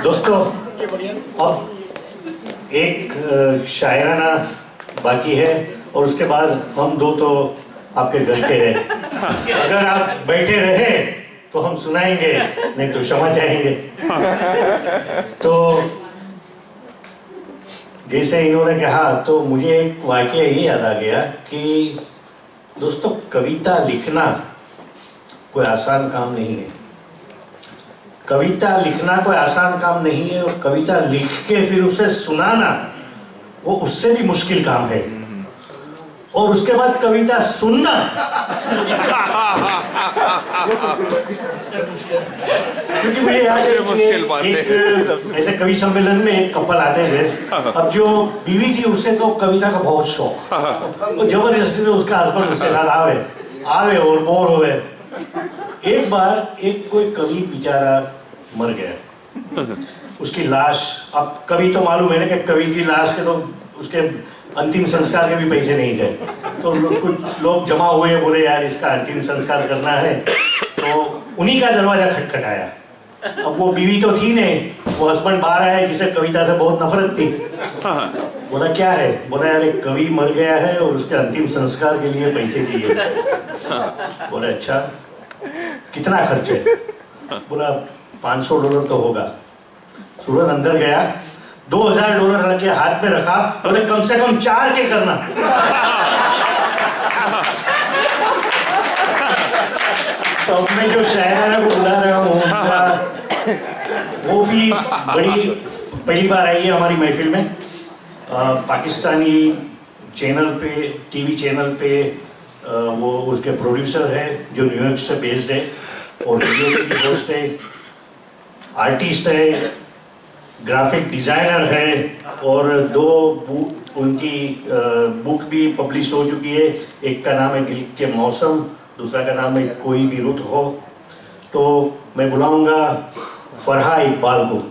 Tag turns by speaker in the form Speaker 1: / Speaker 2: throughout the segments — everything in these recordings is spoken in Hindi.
Speaker 1: दोस्तों, अब एक शायराना बाकी है और उसके बाद हम दो तो आपके घर के हैं। अगर आप बैठे रहे तो हम सुनाएंगे, नहीं तो क्षमा चाहेंगे। तो जैसे इन्होंने कहा तो मुझे एक वाकया ये याद आ गया कि दोस्तों, कविता लिखना कोई आसान काम नहीं है। कविता लिखना कोई आसान काम नहीं है और कविता लिख के फिर उसे सुनाना वो उससे भी मुश्किल काम है। और उसके बाद कविता सुनना क्योंकि मुझे याद है एक ऐसे कवि सम्मेलन में एक कपल आते थे। अब जो बीवी थी उससे तो कविता का बहुत शौक, वो जबरदस्ती से उसका हस्बैंड उसके साथ आवे और बोर होवे। एक बार एक कोई कवि बेचारा मर गया, उसकी लाश, अब कवि तो मालूम है ना कि कवि की लाश के तो उसके अंतिम संस्कार के भी पैसे नहीं थे, तो कुछ लोग जमा हुए, बोले यार इसका अंतिम संस्कार करना है। तो उन्हीं का दरवाजा खटखटाया। अब वो बीवी तो थी नहीं, वो हस्बैंड बाहर आया जिसे कविता से बहुत नफरत थी। बोला क्या है? बोला यार एक कवि मर गया है और उसके अंतिम संस्कार के लिए पैसे दिए। बोला अच्छा, कितना खर्च है? बोला $500 तो होगा। सूरज अंदर गया, $2000 रख के हाथ में रखा, बोले कम से कम 4 के करना। तो मैं जो शायराना को बुला रहा हूँ वो भी बड़ी पहली बार आई है हमारी महफिल में। पाकिस्तानी चैनल पे, टीवी चैनल पे वो उसके प्रोड्यूसर है जो न्यूयॉर्क से बेस्ड है और रेडियो की होस्ट है, आर्टिस्ट है, ग्राफिक डिजाइनर है और 2 उनकी बुक भी पब्लिश हो चुकी है। एक का नाम है दिल के मौसम, दूसरा का नाम है कोई भी रुत हो। तो मैं बुलाऊंगा फरहा इकबाल को।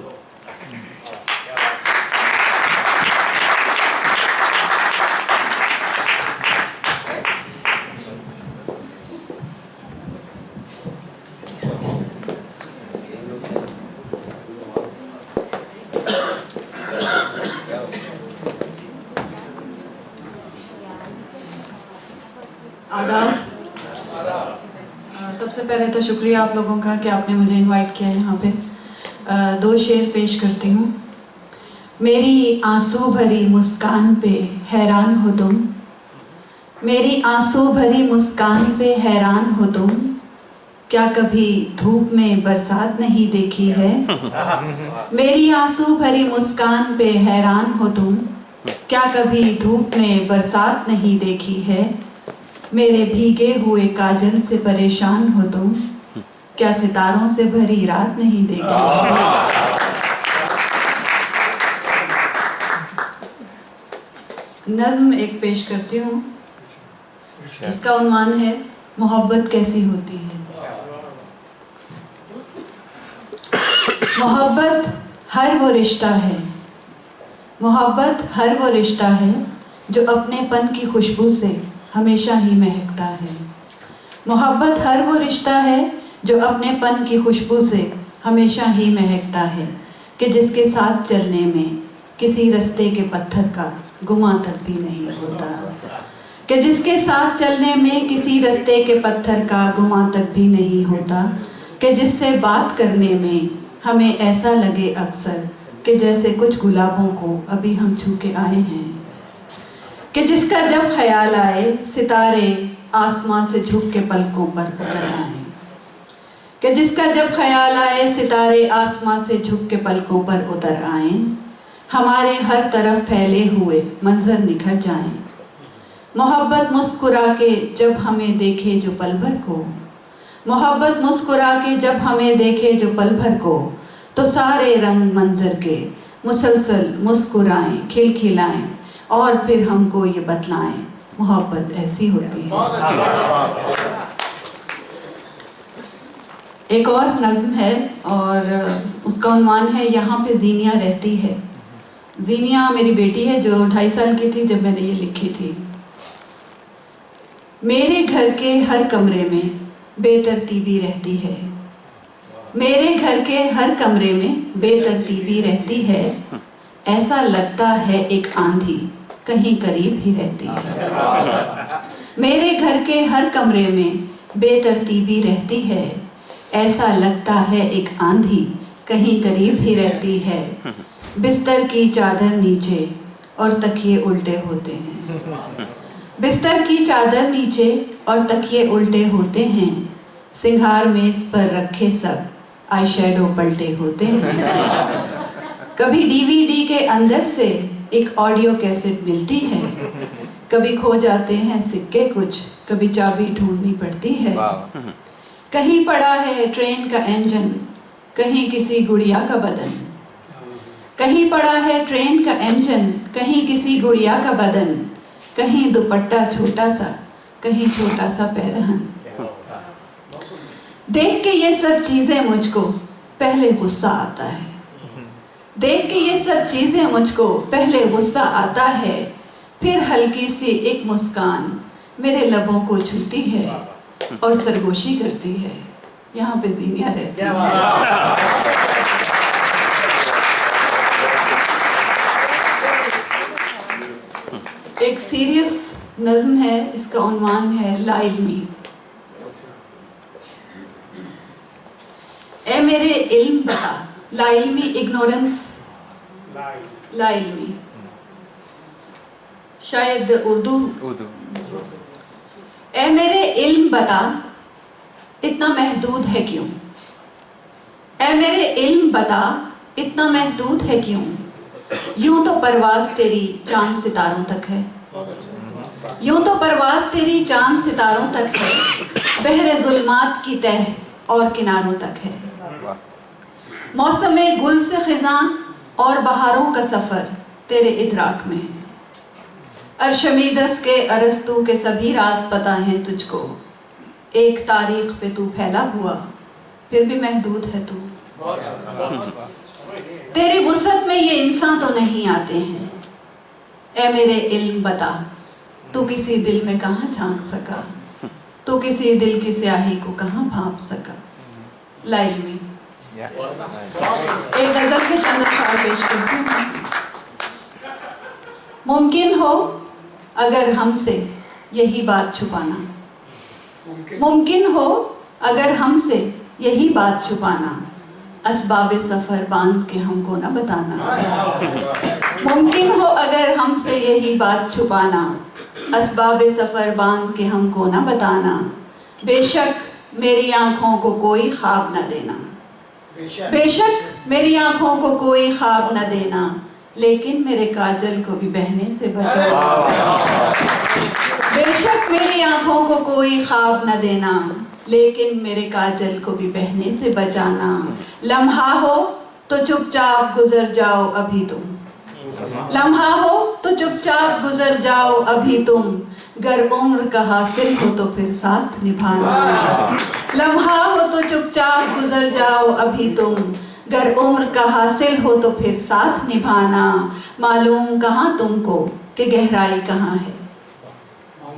Speaker 2: सबसे पहले तो शुक्रिया आप लोगों का कि आपने मुझे इनवाइट किया यहाँ पे। 2 शेर पेश करती हूँ। मेरी आंसू भरी मुस्कान पे हैरान हो तुम, मेरी आंसू भरी मुस्कान पे हैरान हो तुम, क्या कभी धूप में बरसात नहीं देखी है? मेरी आंसू भरी मुस्कान पे हैरान हो तुम, क्या कभी धूप में बरसात नहीं देखी है? मेरे भीगे हुए काजल से परेशान हो तुम, क्या सितारों से भरी रात नहीं देखी? नज्म एक पेश करती हूँ। इसका उन्वान है मोहब्बत कैसी होती है। मोहब्बत हर वो रिश्ता है, मोहब्बत हर वो रिश्ता है जो अपनेपन की खुशबू से हमेशा ही महकता है। मोहब्बत हर वो रिश्ता है जो अपनेपन की खुशबू से हमेशा ही महकता है, कि जिसके साथ चलने में किसी रास्ते के पत्थर का गुमा तक भी नहीं होता, कि जिसके साथ चलने में किसी रास्ते के पत्थर का गुमा तक भी नहीं होता, कि जिससे बात करने में हमें ऐसा लगे अक्सर कि जैसे कुछ गुलाबों को अभी हम छू के आए हैं, कि जिसका जब ख्याल आए सितारे आसमां से झुक के पलकों पर उतर आए, कि जिसका जब ख्याल आए सितारे आसमां से झुक के पलकों पर उतर आए, हमारे हर तरफ फैले हुए मंजर निखर जाएं। मोहब्बत मुस्कुरा के जब हमें देखे जो पल भर को, मोहब्बत मुस्कुरा के जब हमें देखे जो पल भर को, तो सारे रंग मंजर के मुसलसल मुस्कुराएं, खिलखिलाएं और फिर हमको ये बतलाएं मोहब्बत ऐसी होती है। एक और नज्म है और उसका उन्वान है यहाँ पे जीनिया रहती है। जीनिया मेरी बेटी है जो 2.5 साल की थी जब मैंने ये लिखी थी। मेरे घर के हर कमरे में बेतरतीबी रहती है, मेरे घर के हर कमरे में बेतरतीबी रहती है, ऐसा लगता है एक आंधी कहीं करीब ही रहती है। मेरे घर के हर कमरे में बेतरतीबी रहती है, ऐसा लगता है एक आंधी कहीं करीब ही रहती है। बिस्तर की चादर नीचे और तकिए उल्टे होते हैं। बिस्तर की चादर नीचे और तकिए उल्टे होते हैं। सिंगार मेज पर रखे सब आई शैडो पलटे होते हैं। कभी डीवीडी के अंदर से एक ऑडियो कैसेट मिलती है, कभी खो जाते हैं सिक्के कुछ, कभी चाबी ढूंढनी पड़ती है। कहीं पड़ा है ट्रेन का इंजन, कहीं किसी गुड़िया का बदन। कहीं पड़ा है ट्रेन का इंजन, कहीं किसी गुड़िया का बदन। कहीं दुपट्टा छोटा सा, कहीं छोटा सा पैरहन। देख के ये सब चीजें मुझको पहले गुस्सा आता है। देख के ये सब चीजें मुझको पहले गुस्सा आता है, फिर हल्की सी एक मुस्कान मेरे लबों को छूती है और सरगोशी करती है। यहाँ पे जीनिया रहती है। एक सीरियस नज्म है, इसका उन्वान है ला इल्मी। ए मेरे इल्म बता, ला इल्मी इग्नोरेंस, ला इल्मी शायद उर्दू। ए मेरे इल्म बता, इतना महदूद है क्यों? ए मेरे इल्म बता, इतना महदूद है क्यों? यूं तो परवाज तेरी चांद सितारों तक है। यूं तो परवाज तेरी चांद सितारों तक है, बहरे जुल्मात की तह और किनारों तक है। मौसम में गुल से खिज़ां और बहारों का सफर तेरे इदराक में है। अरशमीदस के अरस्तू के सभी राज पता हैं तुझको। एक तारीख पे तू फैला हुआ, फिर भी महदूद है तू। तेरी वुसअत में ये इंसान तो नहीं आते हैं। ए मेरे इल्म बता, तू किसी दिल में कहाँ झांक सका? तू किसी दिल की स्याही को कहाँ भांप सका? ला इल्मी। एक गजल के चंद अशआर पेश करती हूँ। मुमकिन हो अगर हमसे यही बात छुपाना, मुमकिन हो अगर हमसे यही बात छुपाना, असबाबे सफर बांध के हमको न बताना। मुमकिन हो अगर हमसे यही बात छुपाना, असबाबे सफर बांध के हमको न बताना। बेशक मेरी आंखों को कोई ख्वाब न देना, बेशक मेरी आंखों को कोई ख्वाब न देना, लेकिन मेरे काजल को भी बहने से बचाना। बेशक मेरी आंखों को कोई ख्वाब न देना, लेकिन मेरे काजल को भी बहने से बचाना। लम्हा हो तो चुपचाप गुजर जाओ अभी तुम, लम्हा हो तो चुपचाप गुजर जाओ अभी तुम। गर उम्र का हासिल हो तो फिर साथ निभाना। लम्हा हो तो चुपचाप गुजर जाओ अभी तुम, गर उम्र का हासिल हो तो फिर साथ निभाना। मालूम कहाँ तुमको कि गहराई कहाँ है,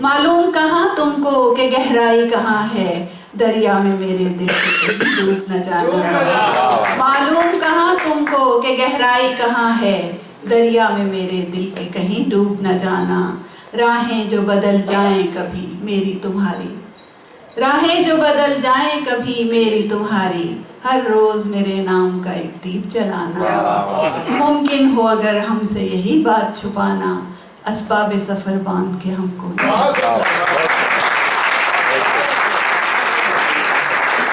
Speaker 2: मालूम कहाँ तुमको कि गहराई कहाँ है। दरिया में मेरे दिल को डूब न जाना। मालूम कहाँ तुमको कि गहराई कहाँ है, दरिया में मेरे दिल के कहीं डूब न जाना। राहें जो बदल जाएं कभी मेरी तुम्हारी, राहें जो बदल जाएं कभी मेरी तुम्हारी, हर रोज मेरे नाम का एक दीप जलाना। मुमकिन हो अगर हमसे यही बात छुपाना, असबाबे सफर बांध के हमको